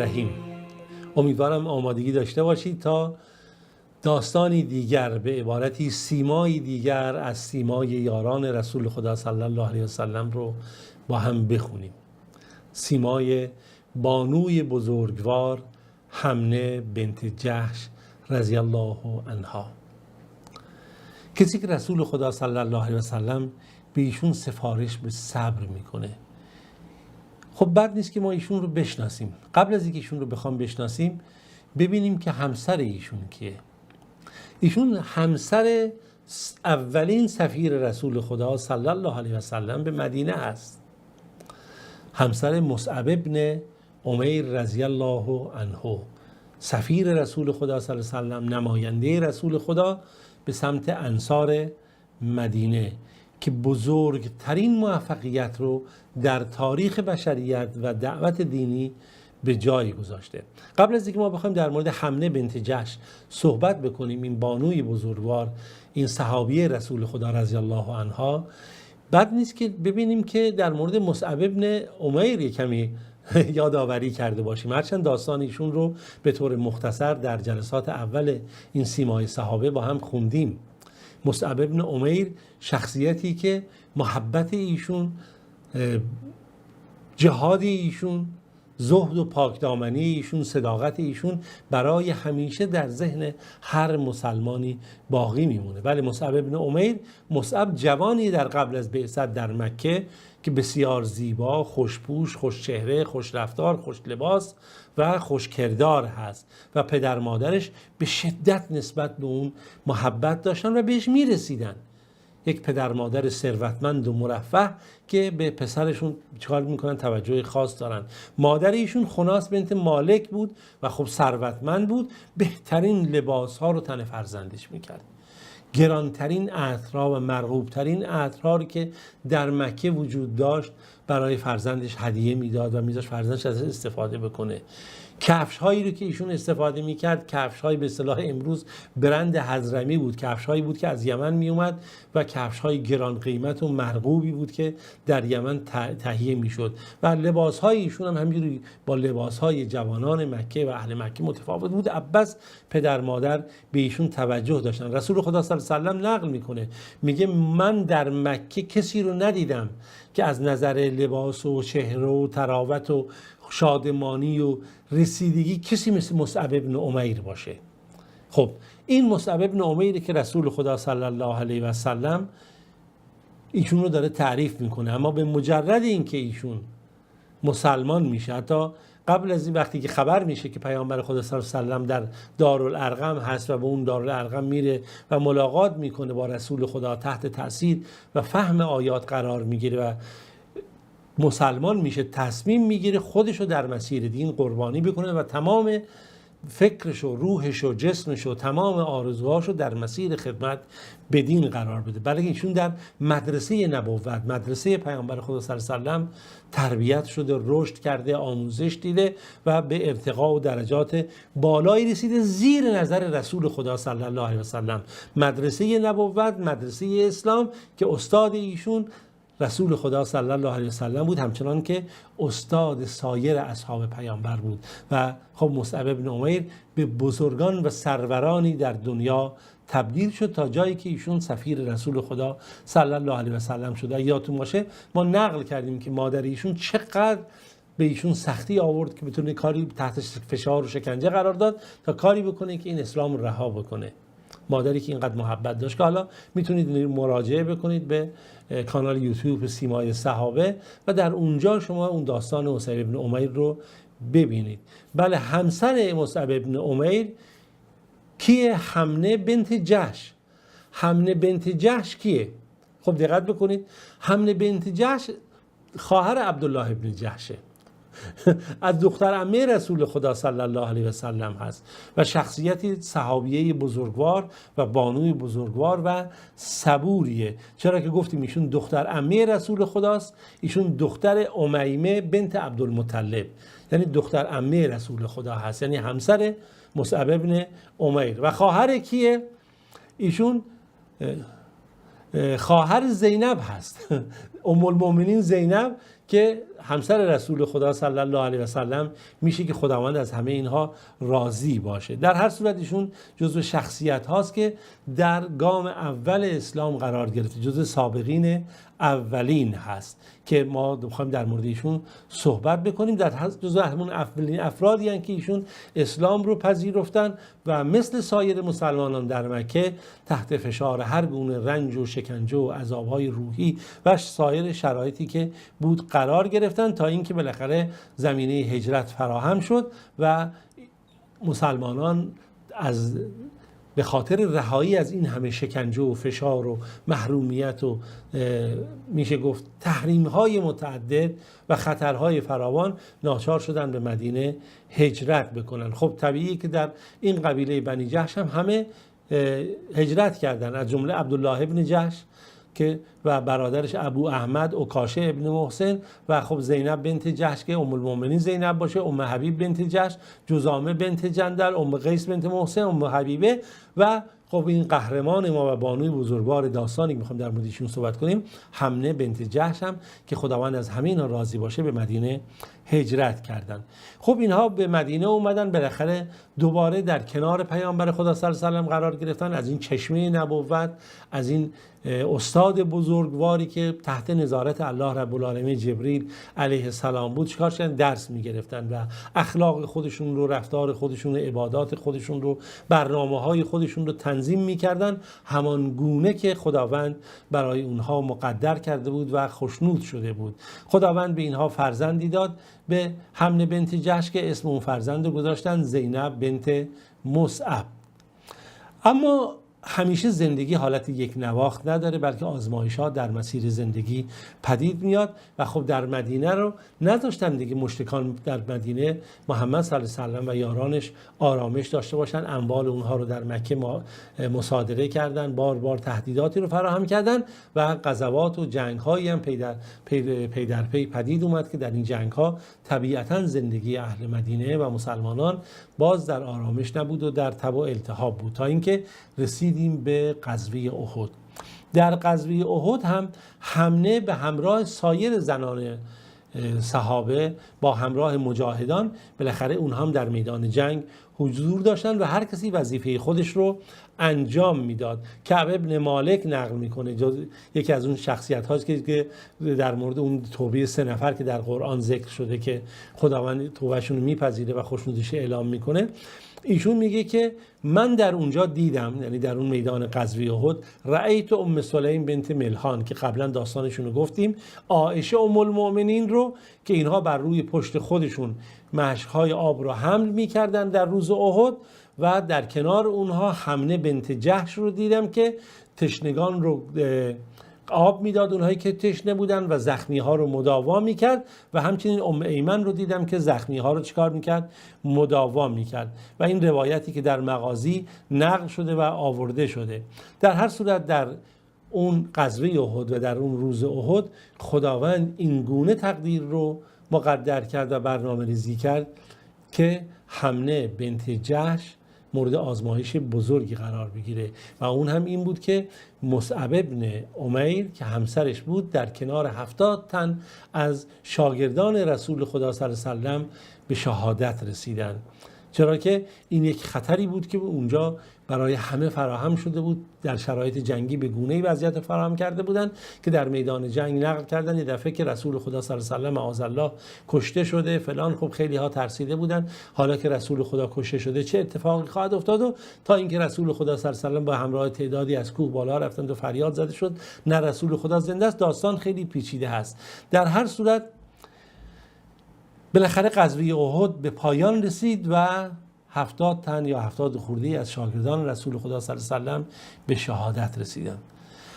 الرحیم. امیدوارم آمادگی داشته باشید تا داستانی دیگر، به عبارتی سیمایی دیگر از سیمای یاران رسول خدا صلی الله علیه وسلم رو با هم بخونیم. سیمای بانوی بزرگوار حمنه بنت جحش رضی الله عنها، کسی که رسول خدا صلی الله علیه وسلم به ایشون سفارش به صبر میکنه. خب بد نیست که ما ایشون رو بشناسیم. قبل از اینکه ایشون رو بخوام بشناسیم ببینیم که همسر ایشون کیه. ایشون همسر اولین سفیر رسول خدا صلی الله علیه وسلم به مدینه است. همسر مصعب ابن عمیر رضی الله عنه، سفیر رسول خدا صلی الله علیه وسلم، نماینده رسول خدا به سمت انصار مدینه که بزرگترین موفقیت رو در تاریخ بشریت و دعوت دینی به جای گذاشته. قبل از اینکه ما بخوایم در مورد حمنه بنت جحش صحبت بکنیم، این بانوی بزرگوار، این صحابیه رسول خدا رضی الله عنها، بد نیست که ببینیم که در مورد مصعب ابن عمیر کمی یادآوری کرده باشیم. هرچند داستان ایشون رو به طور مختصر در جلسات اول این سیمای صحابه با هم خوندیم. مصعب ابن عمیر شخصیتی که محبت ایشون، جهاد ایشون، زهد و پاکدامنی ایشون، صداقت ایشون برای همیشه در ذهن هر مسلمانی باقی میمونه. ولی مصعب ابن عمیر، مصعب جوانی در قبل از بعثت در مکه که بسیار زیبا، خوشپوش، خوشچهره، خوش رفتار، خوش لباس و خوش کردار هست و پدر مادرش به شدت نسبت به اون محبت داشتن و بهش میرسیدن. یک پدر مادر ثروتمند و مرفه که به پسرشون چیکار میکنن؟ توجه خاص دارن. مادر ایشون خناس بنت مالک بود و خب ثروتمند بود، بهترین لباس ها رو تن فرزندش میکرد. گرانترین عطرها و مرغوبترین عطرها که در مکه وجود داشت برای فرزندش هدیه میداد و میذاشت فرزندش از استفاده بکنه. کفش هایی رو که ایشون استفاده میکرد، کفش های به اصطلاح امروز برند حضرمی بود. کفش هایی بود که از یمن میومد و کفش های گران قیمت و مرغوبی بود که در یمن تهیه میشد و لباس های ایشون هم همینجوری با لباس های جوانان مکه و اهل مکه متفاوت بود. عباس پدر مادر به ایشون توجه داشتن. رسول خدا صلی الله علیه و سلم نقل میکنه، میگه من در مکه کسی رو ندیدم که از نظر لباس و چهره و تراوت و شادمانی و رسیدگی کسی مثل مصعب ابن عمیر باشه. خب این مصعب ابن عمیر که رسول خدا صلی الله علیه و سلم ایشون رو داره تعریف میکنه، اما به مجرد اینکه ایشون مسلمان میشه، حتی قبل از این وقتی که خبر میشه که پیامبر خدا صلی الله علیه و سلم در دارالارقم هست و به اون دارالارقم میره و ملاقات میکنه با رسول خدا، تحت تاثیر و فهم آیات قرار میگیره و مسلمان میشه، تصمیم میگیره خودش رو در مسیر دین قربانی بکنه و تمام فکرش و روحش و جسمش و تمام آرزوهاش رو در مسیر خدمت به دین قرار بده. بلکه ایشون در مدرسه نبوت، مدرسه پیامبر خدا صلی الله علیه و سلم تربیت شده، رشد کرده، آموزش دیده و به ارتقا و درجات بالایی رسیده زیر نظر رسول خدا صلی الله علیه و سلم. مدرسه نبوت، مدرسه اسلام که استاد ایشون رسول خدا صلی الله علیه و سلم بود، همچنان که استاد سایر اصحاب پیامبر بود. و خب مصعب ابن عمیر به بزرگان و سرورانی در دنیا تبدیل شد تا جایی که ایشون سفیر رسول خدا صلی الله علیه و سلم شده. یادتون باشه ما نقل کردیم که مادر ایشون چقدر به ایشون سختی آورد که بتونه کاری تحت فشار و شکنجه قرار داد تا کاری بکنه که این اسلام رو رها بکنه. مادری که اینقدر محبت داشت که حالا میتونید مراجعه بکنید به کانال یوتیوب سیمای صحابه و در اونجا شما اون داستان مصعب ابن عمیر رو ببینید. بله، همسر مصعب ابن عمیر کیه؟ حمنه بنت جحش. حمنه بنت جحش کیه؟ خب دقت بکنید، حمنه بنت جحش خواهر عبدالله ابن جحشه، از دختر عمه رسول خدا صلی الله علیه و سلم هست و شخصیتی صحابیه بزرگوار و بانوی بزرگوار و صبوریه. چرا که گفتیم ایشون دختر عمه رسول خداست، ایشون دختر امیمه بنت عبدالمطلب، یعنی دختر عمه رسول خدا هست، یعنی همسر مصعب ابن عمیر. و خواهر کیه؟ ایشون خواهر زینب هست. ام المؤمنین زینب که همسر رسول خدا صلی الله علیه و سلم میشه که خداوند از همه اینها راضی باشه. در هر صورت ایشون جزو شخصیت هاست که در گام اول اسلام قرار گرفته، جزو سابقین اولین هست که ما می‌خوایم در مورد ایشون صحبت بکنیم. در جزو همون اولین افرادی هستند که ایشون اسلام رو پذیرفتن و مثل سایر مسلمانان در مکه تحت فشار هر گونه رنج و شکنجه و عذاب‌های روحی و سایر شرایطی که بود قرار گرفتن تا اینکه بالاخره زمینه هجرت فراهم شد و مسلمانان به خاطر رهایی از این همه شکنجه و فشار و محرومیت و میشه گفت تحریم‌های متعدد و خطرهای فراوان ناچار شدن به مدینه هجرت بکنن. خب طبیعیه که در این قبیله بنی جحش هم همه هجرت کردن، از جمله عبدالله ابن جحش که و برادرش ابو احمد عکاشه ابن محسن و خب زینب بنت جحش که ام المؤمنین زینب باشه، ام حبیب بنت جحش، جزامه بنت جندل، ام قیس بنت محسن، ام حبیبه و خب این قهرمان ما و بانوی بزرگوار داستانی که میخوام در موردشون صحبت کنیم، حمنه بنت جحش هم که خداوند از همه اینا راضی باشه به مدینه هجرت کردن. خب اینها به مدینه اومدن، بالاخره دوباره در کنار پیامبر خدا صلی الله علیه و آله قرار گرفتن، از این چشمه نبوت، از این استاد بزرگواری که تحت نظارت الله رب العالمین جبریل علیه السلام بود چیکار کردن؟ درس میگرفتن و اخلاق خودشون رو، رفتار خودشون رو، عبادات خودشون رو، برنامه‌های خودشون رو تنظیم میکردن همان گونه که خداوند برای اونها مقدر کرده بود و خوشنود شده بود. خداوند به اینها فرزندی داد، به حمنه بنت جحش که اسم اون فرزند رو گذاشتن زینب بنت مصعب. اما همیشه زندگی حالت یک نواخت نداره، بلکه آزمایش‌ها در مسیر زندگی پدید میاد و خب در مدینه رو نذاشتن دیگه مشرکان در مدینه محمد صلی الله علیه و سلم و یارانش آرامش داشته باشن، اموال اونها رو در مکه مصادره کردن، بار بار تهدیداتی رو فراهم کردن و غزوات و جنگ‌هایی هم پی در پی پدید اومد که در این جنگ‌ها طبیعتاً زندگی اهل مدینه و مسلمانان باز در آرامش نبود و در تب و التهاب بود تا اینکه رسیدیم به غزوه احد. در غزوه احد هم حمنه به همراه سایر زنان صحابه با همراه مجاهدان بالاخره اونها هم در میدان جنگ حضور داشتن و هر کسی وظیفه خودش رو انجام میداد. کعب ابن مالک نقل میکنه، یکی از اون شخصیت هاست که در مورد اون توبه 3 نفر که در قرآن ذکر شده که خداوند توبهشون رو میپذیره و خوشنودیش اعلام میکنه، ایشون میگه که من در اونجا دیدم، یعنی در اون میدان غزوه احد، رأیت ام سلیم بنت ملحان که قبلا داستانشون رو گفتیم، عایشه ام المؤمنین رو که اینها بر روی پشت خودشون مشک‌های آب رو حمل میکردن در روز احد و در کنار اونها حمنه بنت جحش رو دیدم که تشنگان رو آب میداد، اونهایی که تشنه بودن و زخمی ها رو مداوا میکرد و همچنین ام ایمن رو دیدم که زخمی ها رو چیکار میکرد؟ مداوا میکرد. و این روایتی که در مغازی نقل شده و آورده شده. در هر صورت در اون غزوه احد و در اون روز احد خداوند این گونه تقدیر رو مقدر کرد و برنامه ریزی کرد که حمنه بنت جحش مورد آزمایش بزرگی قرار بگیره و اون هم این بود که مصعب ابن عمیر که همسرش بود در کنار 70 تن از شاگردان رسول خدا صلی الله علیه و سلم به شهادت رسیدن، چرا که این یک خطری بود که اونجا برای همه فراهم شده بود. در شرایط جنگی به گونه‌ای وضعیت فراهم کرده بودن که در میدان جنگ نقل کردن یه دفعه که رسول خدا صلی الله علیه و سلم معاذالله کشته شده فلان. خب خیلی ها ترسیده بودن حالا که رسول خدا کشته شده چه اتفاقی خواهد افتاد، و تا اینکه رسول خدا صلی الله علیه و سلم با همراه تعدادی از کوه بالا رفتند و فریاد زده شد نه رسول خدا زنده است. داستان خیلی پیچیده هست. در هر صورت بالاخره غزوه احد به پایان رسید و 70 تن یا 70 خورده‌ای از شاگردان رسول خدا صلی الله علیه و سلم به شهادت رسیدن.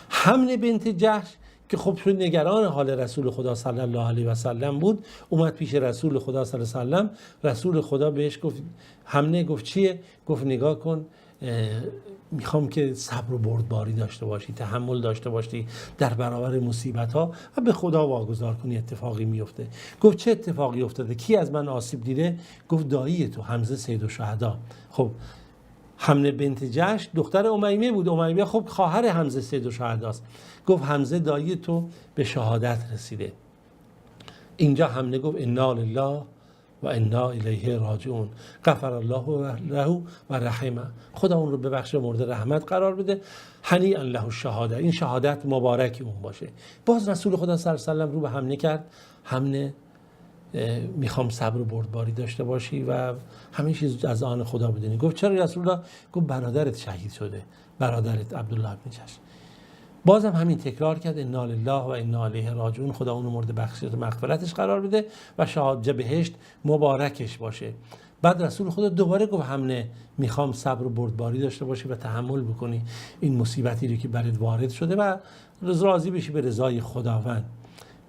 حمنه بنت جحش که خب شد نگران حال رسول خدا صلی الله علیه و سلم بود، اومد پیش رسول خدا صلی الله علیه و سلم. رسول خدا بهش گفت، حمنه گفت چیه؟ گفت نگاه کن، میخوام که صبر و بردباری داشته باشی، تحمل داشته باشی در برابر مصیبت ها و به خدا واگذار کنی اتفاقی میفته. گفت چه اتفاقی افتاده؟ کی از من آسیب دیده؟ گفت دایی تو حمزه سید الشهدا. خب حمنه بنت جحش دختر امیمه بود. امیمه خب خواهر حمزه سید الشهداست. گفت حمزه دایی تو به شهادت رسیده. اینجا حمله گفت انا لله و انا الیه راجعون، غفر الله له و رحمه، خدا اون رو ببخشه، مورد رحمت قرار بده، هنیئا له الشهاده، این شهادت مبارک اون باشه. باز رسول خدا صلی الله علیه و آله رو به حمله کرد، حمله میخوام صبر و بردباری داشته باشی و همه چیز از آن خدا بدونی. گفت چرا رسول الله؟ گفت برادرت شهید شده، برادرت عبدالله بن جحش. بازم همین تکرار کرد انا لله و انا الیه راجعون، خدا اون مورد بخشش و مغفرتش قرار بده و شهادت بهشت مبارکش باشه. بعد رسول خدا دوباره گفت حمله میخوام صبر و بردباری داشته باشی و تحمل بکنی این مصیبتی رو که برات وارد شده و راضی بشی به رضای خداوند.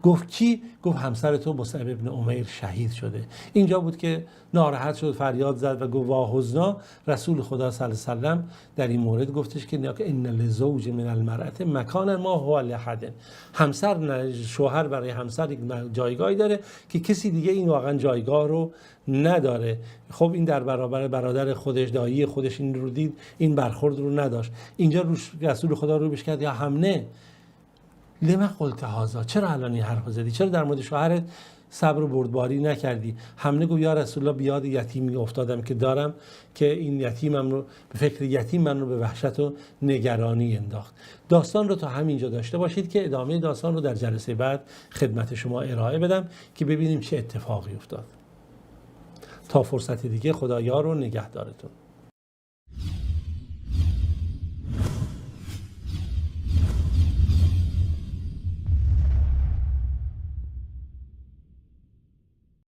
گفت کی؟ گفت همسر تو مصعب ابن عمیر شهید شده. اینجا بود که ناراحت شد، فریاد زد و گفت واحزنا. رسول خدا صلی الله علیه و سلم در این مورد گفتش که ان للزوج من المرأة مکان ما هو لأحد، همسر، شوهر برای همسر یک جایگاهی داره که کسی دیگه این واقعا جایگاه رو نداره. خب این در برابر برادر خودش، دایی خودش این رو دید، این برخورد رو نداشت. اینجا رسول خدا رو بهش کرد یا حمله لما قلت هذا، چرا الان این حرف زدی؟ چرا در مورد شوهرت صبر و بردباری نکردی؟ حمله گفت یا رسول الله بیاد یتیمی افتادم که دارم که این یتیمم رو به فکر یتیم من رو به وحشت و نگرانی انداخت. داستان رو تا همینجا داشته باشید که ادامه داستان رو در جلسه بعد خدمت شما ارائه بدم که ببینیم چه اتفاقی افتاد. تا فرصت دیگه خدا یار و نگهدارتون.